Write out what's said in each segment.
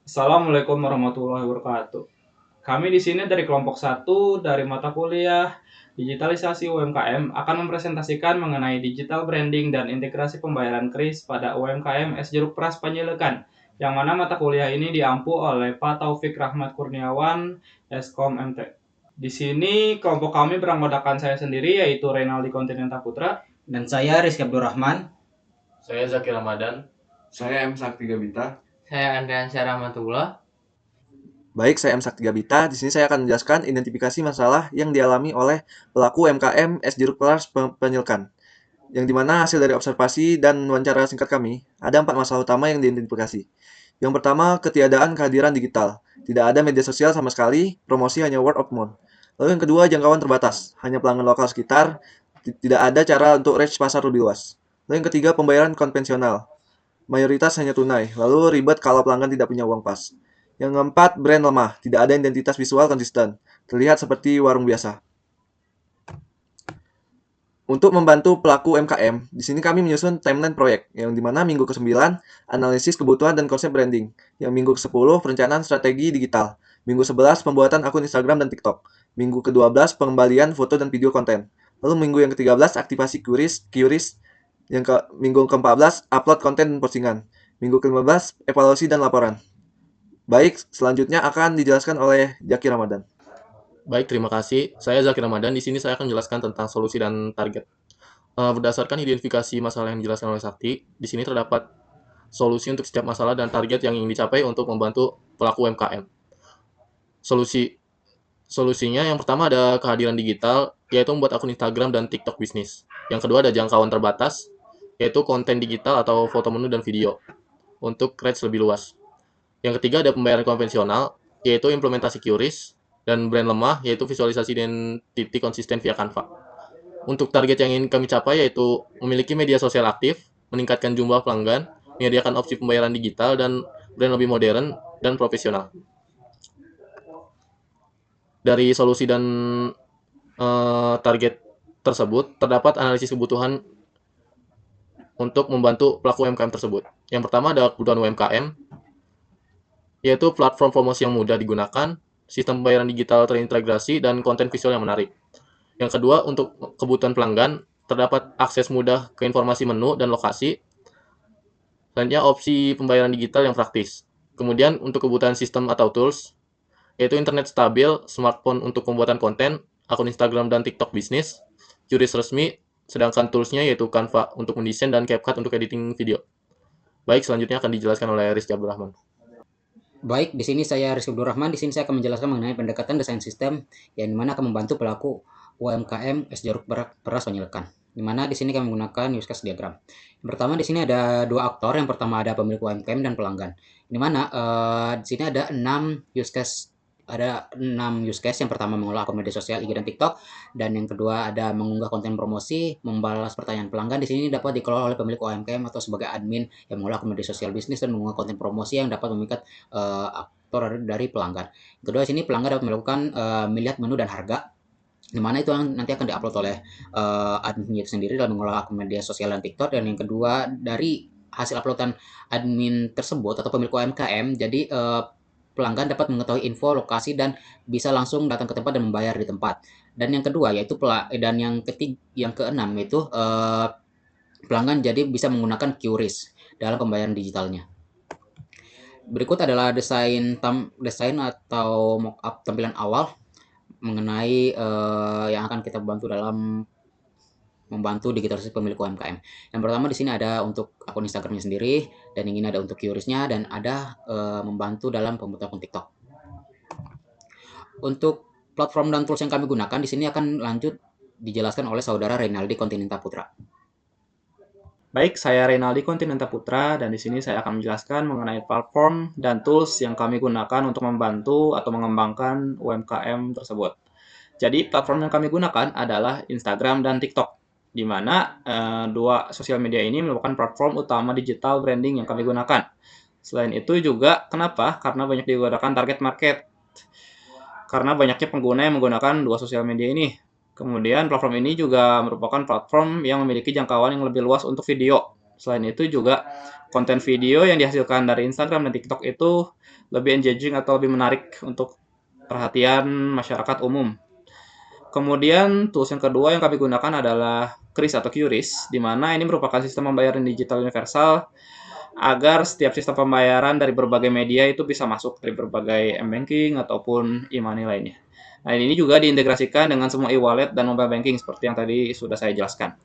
Assalamualaikum warahmatullahi wabarakatuh. Kami di sini dari kelompok satu dari mata kuliah Digitalisasi UMKM akan mempresentasikan mengenai digital branding dan integrasi pembayaran kris pada UMKM S Jeruk Pras Panjailekan, yang mana mata kuliah ini diampu oleh Pak Taufik Rahmat Kurniawan, Eskom MT. Di sini kelompok kami beranggotakan saya sendiri yaitu Renaldi Kontinenta Putra. Dan saya Rizky Abdurrahman. Saya Zaki Ramadan. Saya M. Sakti Gabita. Saya Andrian Rahmatullah. Baik, saya M. Sakti Gabita. Di sini saya akan menjelaskan identifikasi masalah yang dialami oleh pelaku UMKM S Jeruk Pras Panjailekan. Yang dimana hasil dari observasi dan wawancara singkat kami, ada 4 masalah utama yang diidentifikasi. Yang pertama, ketiadaan kehadiran digital. Tidak ada media sosial sama sekali, promosi hanya word of mouth. Lalu yang kedua, jangkauan terbatas. Hanya pelanggan lokal sekitar, tidak ada cara untuk reach pasar lebih luas. Lalu yang ketiga, pembayaran konvensional. Mayoritas hanya tunai, lalu ribet kalau pelanggan tidak punya uang pas. Yang keempat, brand lemah, tidak ada identitas visual konsisten, terlihat seperti warung biasa. Untuk membantu pelaku UMKM, di sini kami menyusun timeline proyek, yang dimana minggu ke-9, analisis kebutuhan dan konsep branding. Yang minggu ke-10, perencanaan strategi digital. Minggu 11, pembuatan akun Instagram dan TikTok. Minggu ke-12, pengembalian foto dan video konten. Lalu minggu yang ke-13, aktivasi QRIS. Minggu ke-14, upload konten dan postingan. Minggu ke-15, evaluasi dan laporan. Baik, selanjutnya akan dijelaskan oleh Zaki Ramadan. Baik, terima kasih. Saya Zaki Ramadan. Di sini saya akan menjelaskan tentang solusi dan target. Berdasarkan identifikasi masalah yang dijelaskan oleh Sakti, di sini terdapat solusi untuk setiap masalah dan target yang ingin dicapai untuk membantu pelaku UMKM. Solusinya yang pertama ada kehadiran digital, yaitu membuat akun Instagram dan TikTok bisnis. Yang kedua ada jangkauan terbatas, yaitu konten digital atau foto menu dan video untuk reach lebih luas. Yang ketiga ada pembayaran konvensional, yaitu implementasi QRIS, dan brand lemah, yaitu visualisasi identity konsisten via Canva. Untuk target yang ingin kami capai yaitu memiliki media sosial aktif, meningkatkan jumlah pelanggan, menyediakan opsi pembayaran digital, dan brand lebih modern dan profesional. Dari solusi dan target tersebut, terdapat analisis kebutuhan untuk membantu pelaku UMKM tersebut. Yang pertama ada kebutuhan UMKM, yaitu platform promosi yang mudah digunakan, sistem pembayaran digital terintegrasi, dan konten visual yang menarik. Yang kedua, untuk kebutuhan pelanggan, terdapat akses mudah ke informasi menu dan lokasi. Selanjutnya, opsi pembayaran digital yang praktis. Kemudian, untuk kebutuhan sistem atau tools, yaitu internet stabil, smartphone untuk pembuatan konten, akun Instagram dan TikTok bisnis, QRIS resmi, sedangkan toolsnya yaitu Canva untuk mendesain dan CapCut untuk editing video. Baik, selanjutnya akan dijelaskan oleh Rizky Abdurrahman. Baik, di sini saya Rizky Abdurrahman. Di sini saya akan menjelaskan mengenai pendekatan desain sistem yang dimana akan membantu pelaku UMKM S Jeruk Pras Panjailekan. Di mana di sini kami menggunakan use case diagram. Yang pertama di sini ada dua aktor. Yang pertama ada pemilik UMKM dan pelanggan. Di mana di sini ada 6 use case. Ada 6 use case. Yang pertama mengolah akun media sosial IG dan TikTok, dan yang kedua ada mengunggah konten promosi, membalas pertanyaan pelanggan. Di sini dapat dikelola oleh pemilik UMKM atau sebagai admin yang mengolah akun media sosial bisnis dan mengunggah konten promosi yang dapat memikat aktor dari pelanggan. Kedua, sini pelanggan dapat melakukan melihat menu dan harga, di mana itu nanti akan diupload oleh admin itu sendiri dalam mengolah akun media sosial dan TikTok. Dan yang kedua, dari hasil uploadan admin tersebut atau pemilik UMKM, jadi pelanggan dapat mengetahui info lokasi dan bisa langsung datang ke tempat dan membayar di tempat. Dan yang kedua yaitu yang keenam yaitu pelanggan jadi bisa menggunakan QRIS dalam pembayaran digitalnya. Berikut adalah desain atau mockup tampilan awal mengenai yang akan kita bantu dalam membantu digitalisasi pemilik UMKM. Yang pertama di sini ada untuk akun Instagramnya sendiri, dan yang ini ada untuk QRIS-nya, dan ada membantu dalam pembuatan akun TikTok. Untuk platform dan tools yang kami gunakan di sini akan lanjut dijelaskan oleh saudara Renaldi Kontinenta Putra. Baik, saya Renaldi Kontinenta Putra, dan di sini saya akan menjelaskan mengenai platform dan tools yang kami gunakan untuk membantu atau mengembangkan UMKM tersebut. Jadi, platform yang kami gunakan adalah Instagram dan TikTok, di mana dua sosial media ini merupakan platform utama digital branding yang kami gunakan. Selain itu juga, kenapa? Karena banyak digunakan target market. Karena banyaknya pengguna yang menggunakan dua sosial media ini. Kemudian platform ini juga merupakan platform yang memiliki jangkauan yang lebih luas untuk video. Selain itu juga konten video yang dihasilkan dari Instagram dan TikTok itu lebih engaging atau lebih menarik untuk perhatian masyarakat umum. Kemudian tools yang kedua yang kami gunakan adalah QRIS atau QRIS, di mana ini merupakan sistem pembayaran digital universal agar setiap sistem pembayaran dari berbagai media itu bisa masuk dari berbagai m-banking ataupun e-money lainnya. Nah, ini juga diintegrasikan dengan semua e-wallet dan mobile banking seperti yang tadi sudah saya jelaskan.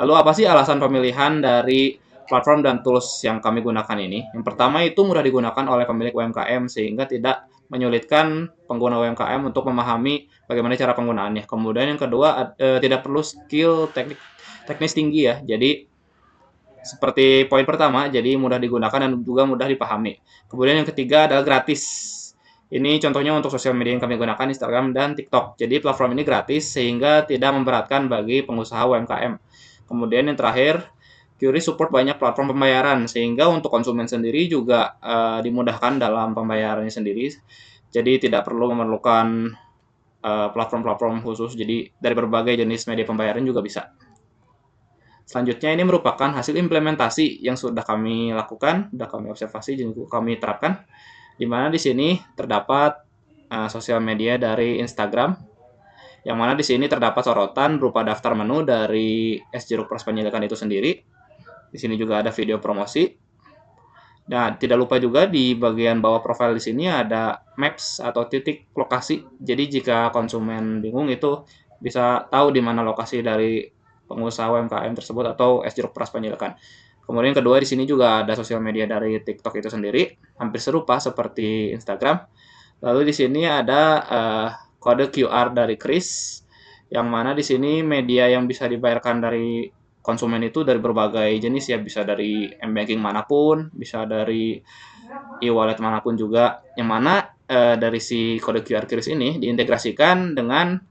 Lalu apa sih alasan pemilihan dari platform dan tools yang kami gunakan ini? Yang pertama itu mudah digunakan oleh pemilik UMKM sehingga tidak menyulitkan pengguna UMKM untuk memahami bagaimana cara penggunaannya. Kemudian yang kedua tidak perlu skill teknis tinggi ya. Jadi seperti poin pertama, jadi mudah digunakan dan juga mudah dipahami. Kemudian yang ketiga adalah gratis. Ini contohnya untuk sosial media yang kami gunakan, Instagram dan TikTok. Jadi platform ini gratis sehingga tidak memberatkan bagi pengusaha UMKM. Kemudian yang terakhir, QRIS support banyak platform pembayaran sehingga untuk konsumen sendiri juga dimudahkan dalam pembayarannya sendiri. Jadi tidak perlu memerlukan platform-platform khusus. Jadi dari berbagai jenis media pembayaran juga bisa. Selanjutnya ini merupakan hasil implementasi yang sudah kami lakukan, sudah kami observasi, dan kami terapkan, di mana di sini terdapat sosial media dari Instagram, yang mana di sini terdapat sorotan berupa daftar menu dari Es Jeruk Peras Penyelidikan itu sendiri. Di sini juga ada video promosi. Nah, tidak lupa juga di bagian bawah profil di sini ada maps atau titik lokasi. Jadi jika konsumen bingung itu bisa tahu di mana lokasi dari pengusaha UMKM tersebut atau Es Jeruk Peras Penyelidikan. Kemudian kedua di sini juga ada sosial media dari TikTok itu sendiri, hampir serupa seperti Instagram. Lalu di sini ada kode QR dari Kris, yang mana di sini media yang bisa dibayarkan dari konsumen itu dari berbagai jenis ya, bisa dari m-banking manapun, bisa dari e-wallet manapun juga, yang mana dari si kode QR Kris ini diintegrasikan dengan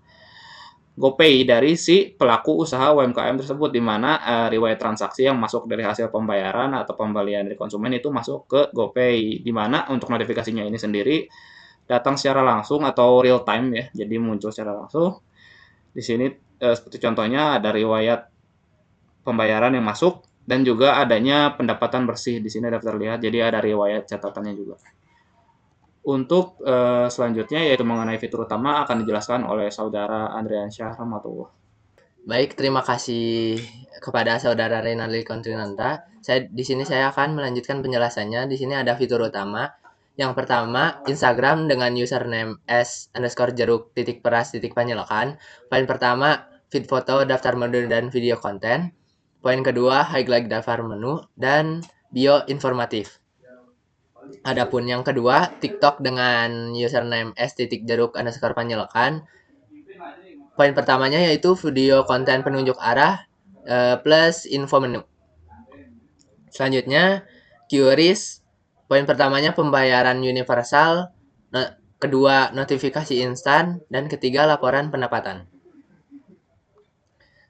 GoPay dari si pelaku usaha UMKM tersebut, di mana riwayat transaksi yang masuk dari hasil pembayaran atau pembelian dari konsumen itu masuk ke GoPay, di mana untuk notifikasinya ini sendiri datang secara langsung atau real time ya, jadi muncul secara langsung. Di sini seperti contohnya ada riwayat pembayaran yang masuk dan juga adanya pendapatan bersih di sini dapat terlihat, jadi ada riwayat catatannya juga. Untuk selanjutnya yaitu mengenai fitur utama akan dijelaskan oleh Saudara Andriansyah Rahmatullah. Baik, terima kasih kepada Saudara Renaldi Kontrinanta. Di sini saya akan melanjutkan penjelasannya. Di sini ada fitur utama. Yang pertama, Instagram dengan username s_jeruk_peras_penyelekan. Poin pertama, feed foto, daftar menu, dan video konten. Poin kedua, highlight daftar menu, dan bio informatif. Adapun yang kedua, TikTok dengan username s_jeruk_penyelekan. Poin pertamanya yaitu video konten penunjuk arah plus info menu. Selanjutnya, QRIS. Poin pertamanya pembayaran universal, kedua notifikasi instan, dan ketiga laporan pendapatan.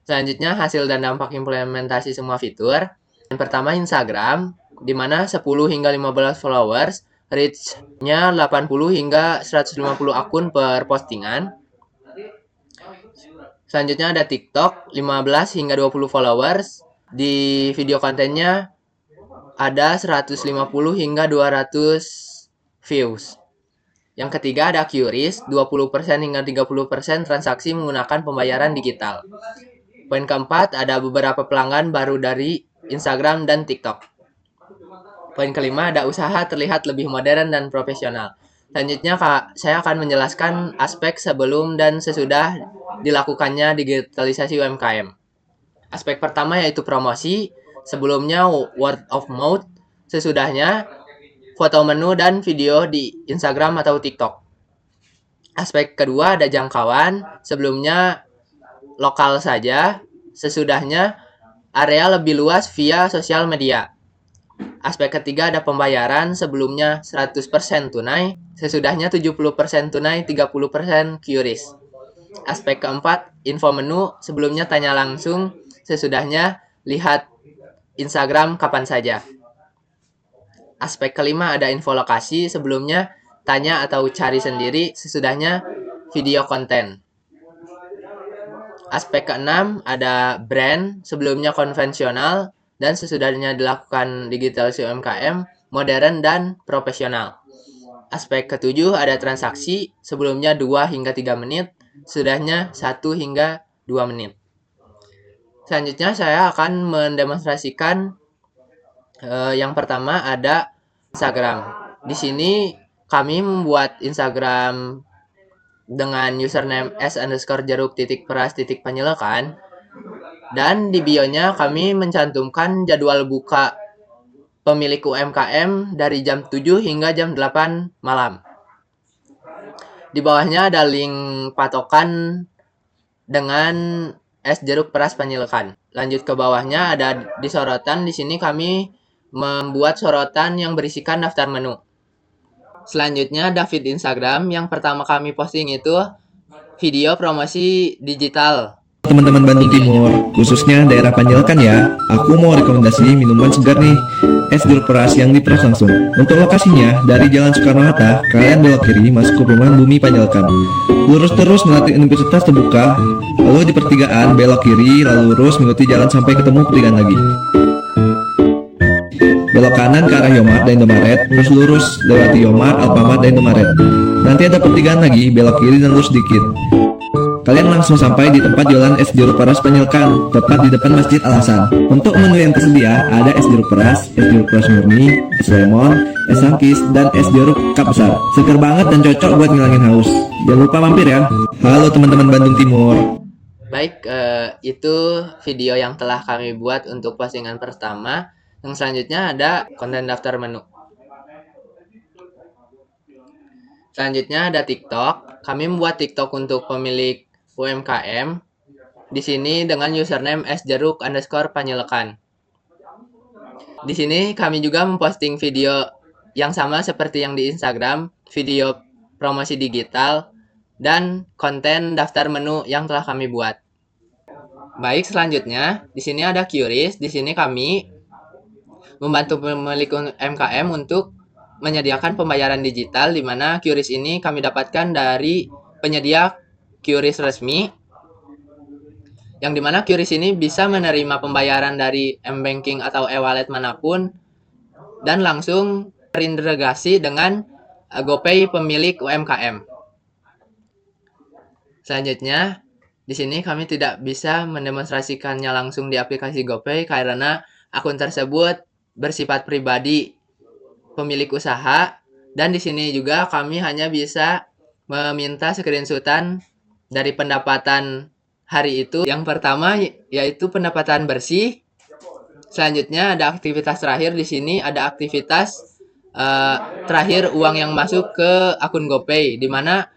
Selanjutnya, hasil dan dampak implementasi semua fitur. Yang pertama, Instagram, di mana 10 hingga 15 followers, reach-nya 80 hingga 150 akun per postingan. Selanjutnya ada TikTok, 15 hingga 20 followers. Di video kontennya ada 150 hingga 200 views. Yang ketiga ada QRIS, 20% hingga 30% transaksi menggunakan pembayaran digital. Poin keempat, ada beberapa pelanggan baru dari Instagram dan TikTok. Poin kelima, ada usaha terlihat lebih modern dan profesional. Selanjutnya, saya akan menjelaskan aspek sebelum dan sesudah dilakukannya digitalisasi UMKM. Aspek pertama yaitu promosi, sebelumnya word of mouth, sesudahnya foto menu dan video di Instagram atau TikTok. Aspek kedua ada jangkauan, sebelumnya lokal saja, sesudahnya area lebih luas via sosial media. Aspek ketiga ada pembayaran, sebelumnya 100% tunai, sesudahnya 70% tunai, 30% QRIS. Aspek keempat, info menu, sebelumnya tanya langsung, sesudahnya lihat Instagram kapan saja. Aspek kelima ada info lokasi, sebelumnya tanya atau cari sendiri, sesudahnya video konten. Aspek keenam ada brand, sebelumnya konvensional, dan sesudahnya dilakukan digitalisasi UMKM, modern dan profesional. aspek ketujuh ada transaksi, sebelumnya 2 hingga 3 menit, sudahnya 1 hingga 2 menit. Selanjutnya saya akan mendemonstrasikan yang pertama ada Instagram. Di sini kami membuat Instagram dengan username s_jeruk_peras_penyelekan, dan di bio-nya kami mencantumkan jadwal buka pemilik UMKM dari jam 7 hingga jam 8 malam. Di bawahnya ada link patokan dengan es jeruk peras penyelekan. Lanjut ke bawahnya ada di sorotan, di sini kami membuat sorotan yang berisikan daftar menu. Selanjutnya ada feed Instagram. Yang pertama kami posting itu video promosi digital. Teman-teman Bandung Timur, khususnya daerah Panjaitan ya, aku mau rekomendasi minuman segar nih, es jeruk peras yang diperas langsung. Untuk lokasinya, dari Jalan Soekarno-Hatta, kalian belok kiri masuk ke perumahan Bumi Panjaitan. Lurus terus melewati universitas terbuka, lalu di pertigaan belok kiri, lalu lurus mengikuti jalan sampai ketemu pertigaan lagi. Belok kanan ke arah Yomart dan Indomaret, terus lurus lewati Yomart, Alfamart, dan Indomaret. Nanti ada pertigaan lagi, belok kiri dan lurus sedikit. Kalian langsung sampai di tempat jualan es jeruk peras penyelekan, tepat di depan Masjid Al Hasan. Untuk menu yang tersedia ada es jeruk peras murni, es lemon, es sangkis, dan es jeruk cup besar. Seger banget dan cocok buat ngilangin haus. Jangan lupa mampir ya. Halo teman-teman Bandung Timur. Baik, itu video yang telah kami buat untuk postingan pertama. Yang selanjutnya ada konten daftar menu. Selanjutnya ada TikTok. Kami membuat TikTok untuk pemilik UMKM. Di sini dengan username s_jeruk_penyelekan. Di sini kami juga memposting video yang sama seperti yang di Instagram, video promosi digital, dan konten daftar menu yang telah kami buat. Baik, selanjutnya di sini ada QRIS. Di sini kami membantu pemilik UMKM untuk menyediakan pembayaran digital, di mana QRIS ini kami dapatkan dari penyedia QRIS resmi, yang dimana QRIS ini bisa menerima pembayaran dari M-Banking atau e-wallet manapun dan langsung terintegrasi dengan GoPay pemilik UMKM. Selanjutnya, di sini kami tidak bisa mendemonstrasikannya langsung di aplikasi GoPay karena akun tersebut bersifat pribadi pemilik usaha, dan di sini juga kami hanya bisa meminta screenshotan dari pendapatan hari itu. Yang pertama yaitu pendapatan bersih. Selanjutnya ada aktivitas terakhir. Di sini ada aktivitas terakhir uang yang masuk ke akun GoPay, di mana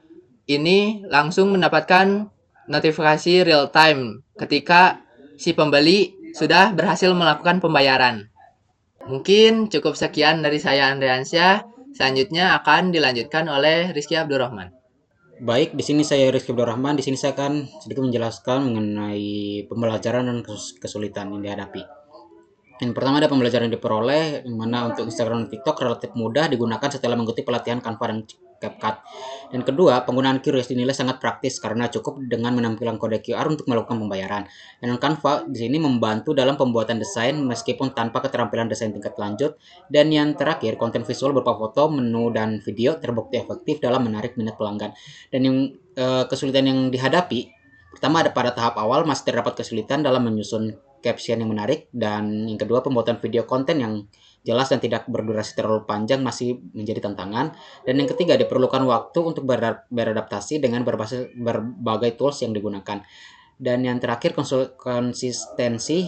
ini langsung mendapatkan notifikasi real time ketika si pembeli sudah berhasil melakukan pembayaran. Mungkin cukup sekian dari saya, Andreansyah. Selanjutnya akan dilanjutkan oleh Rizky Abdurrahman. Baik, di sini saya Rizky Abdurrahman. Di sini saya akan sedikit menjelaskan mengenai pembelajaran dan kesulitan yang dihadapi. Yang pertama ada pembelajaran yang diperoleh, yang mana untuk Instagram dan TikTok relatif mudah digunakan setelah mengikuti pelatihan Canva dan CapCut. Dan kedua, penggunaan QRIS dinilai sangat praktis karena cukup dengan menampilkan kode QR untuk melakukan pembayaran. Dan Canva di sini membantu dalam pembuatan desain meskipun tanpa keterampilan desain tingkat lanjut. Dan yang terakhir, konten visual berupa foto, menu, dan video terbukti efektif dalam menarik minat pelanggan. Dan yang kesulitan yang dihadapi, pertama ada pada tahap awal masih terdapat kesulitan dalam menyusun caption yang menarik, dan yang kedua pembuatan video konten yang jelas dan tidak berdurasi terlalu panjang masih menjadi tantangan, dan yang ketiga diperlukan waktu untuk beradaptasi dengan berbagai tools yang digunakan, dan yang terakhir konsistensi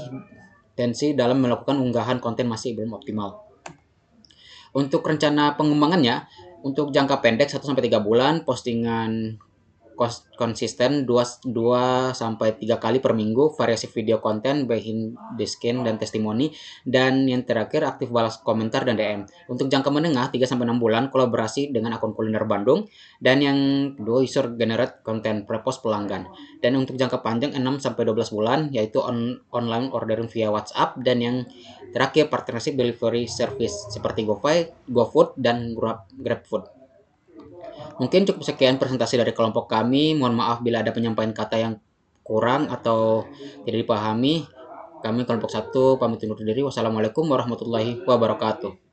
dalam melakukan unggahan konten masih belum optimal. Untuk rencana pengembangannya, untuk jangka pendek 1-3 bulan, postingan konsisten 2-3 kali per minggu, variasi video konten, behind the scene, dan testimoni, dan yang terakhir aktif balas komentar dan DM. Untuk jangka menengah 3-6 bulan, kolaborasi dengan akun kuliner Bandung, dan yang kedua user generate konten pre-post pelanggan. Dan untuk jangka panjang 6-12 bulan, yaitu online ordering via WhatsApp, dan yang terakhir partnership delivery service seperti GoFood dan GrabFood. Mungkin cukup sekian presentasi dari kelompok kami. Mohon maaf bila ada penyampaian kata yang kurang atau tidak dipahami. Kami kelompok 1 pamit undur diri. Wassalamualaikum warahmatullahi wabarakatuh.